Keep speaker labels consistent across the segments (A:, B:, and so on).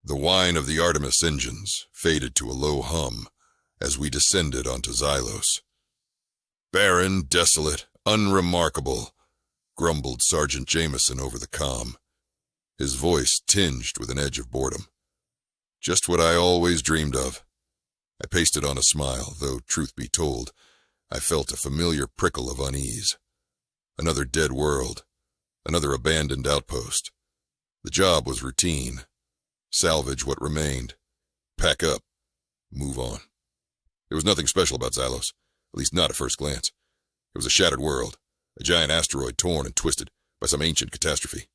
A: The whine of the Artemis engines faded to a low hum as we descended onto Xylos. "Barren, desolate, unremarkable," grumbled Sergeant Jameson over the comm, his voice tinged with an edge of boredom. Just what I always dreamed of. I pasted on a smile, though, truth be told, I felt a familiar prickle of unease. Another dead world, another abandoned outpost. The job was routine. Salvage what remained. Pack up. Move on. There was nothing special about Xylos, at least not at first glance. It was a shattered world, a giant asteroid torn and twisted by some ancient catastrophe.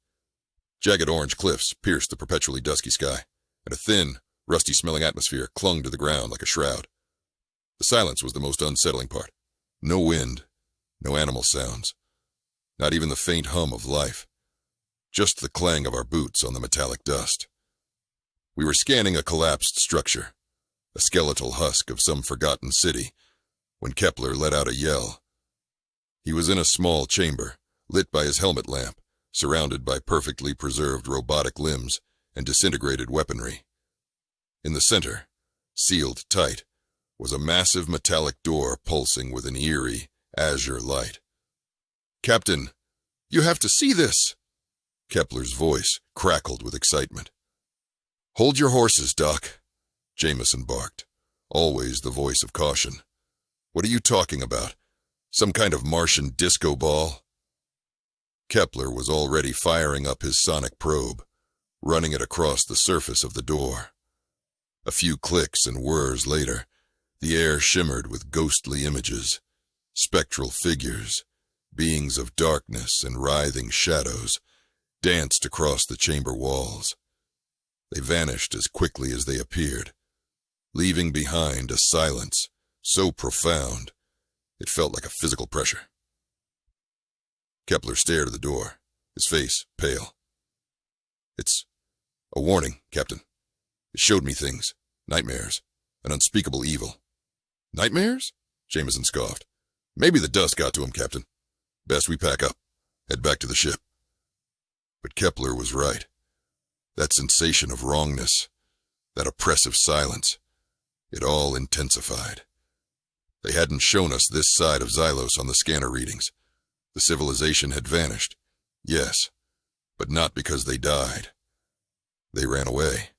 A: Jagged orange cliffs pierced the perpetually dusky sky, and a thin, rusty-smelling atmosphere clung to the ground like a shroud. The silence was the most unsettling part. No wind, no animal sounds, not even the faint hum of life. Just the clang of our boots on the metallic dust. We were scanning a collapsed structure, a skeletal husk of some forgotten city, when Kepler let out a yell. He was in a small chamber, lit by his helmet lamp, surrounded by perfectly preserved robotic limbs and disintegrated weaponry. In the center, sealed tight, was a massive metallic door pulsing with an eerie, azure light. "Captain, you have to see this!" Kepler's voice crackled with excitement. "Hold your horses, Doc," Jameson barked, always the voice of caution. "What are you talking about? Some kind of Martian disco ball?" Kepler was already firing up his sonic probe, running it across the surface of the door. A few clicks and whirs later, the air shimmered with ghostly images, spectral figures, beings of darkness and writhing shadows, danced across the chamber walls. They vanished as quickly as they appeared, leaving behind a silence so profound it felt like a physical pressure. Kepler stared at the door, his face pale. "It's a warning, Captain. It showed me things, nightmares, an unspeakable evil." "Nightmares?" Jameson scoffed. "Maybe the dust got to him, Captain. Best we pack up, head back to the ship." But Kepler was right. That sensation of wrongness, that oppressive silence, it all intensified. They hadn't shown us this side of Xylos on the scanner readings. The civilization had vanished, yes, but not because they died. They ran away.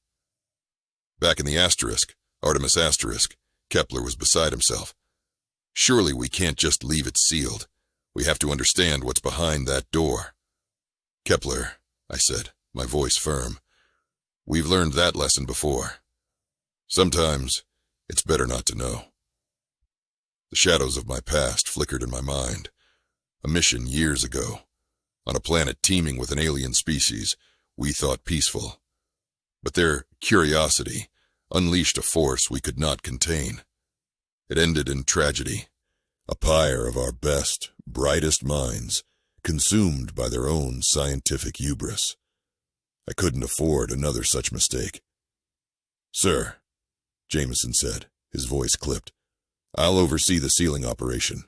A: Back in the Artemis asterisk, Kepler was beside himself. "Surely we can't just leave it sealed. We have to understand what's behind that door." "Kepler," I said, my voice firm, "we've learned that lesson before. Sometimes it's better not to know." The shadows of my past flickered in my mind. A mission years ago, on a planet teeming with an alien species we thought peaceful. But their curiosity unleashed a force we could not contain. It ended in tragedy. A pyre of our best, brightest minds, consumed by their own scientific hubris. I couldn't afford another such mistake. "Sir," Jameson said, his voice clipped, "I'll oversee the sealing operation.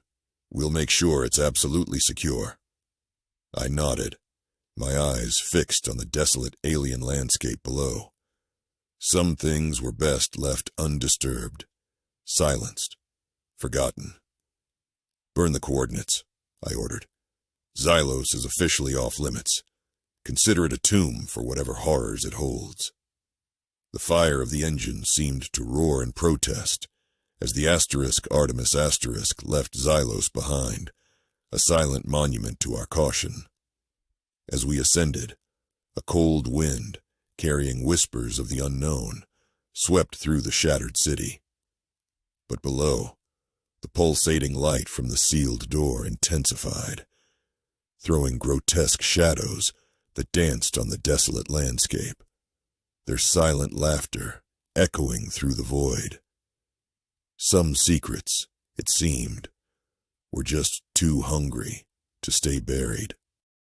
A: We'll make sure it's absolutely secure." I nodded, my eyes fixed on the desolate alien landscape below. Some things were best left undisturbed, silenced, forgotten. "Burn the coordinates," I ordered. "Xylos is officially off limits. Consider it a tomb for whatever horrors it holds." The fire of the engine seemed to roar in protest as the Artemis asterisk left Xylos behind, a silent monument to our caution. As we ascended, a cold wind, carrying whispers of the unknown, swept through the shattered city. But below, the pulsating light from the sealed door intensified, throwing grotesque shadows that danced on the desolate landscape, their silent laughter echoing through the void. Some secrets, it seemed, were just too hungry to stay buried.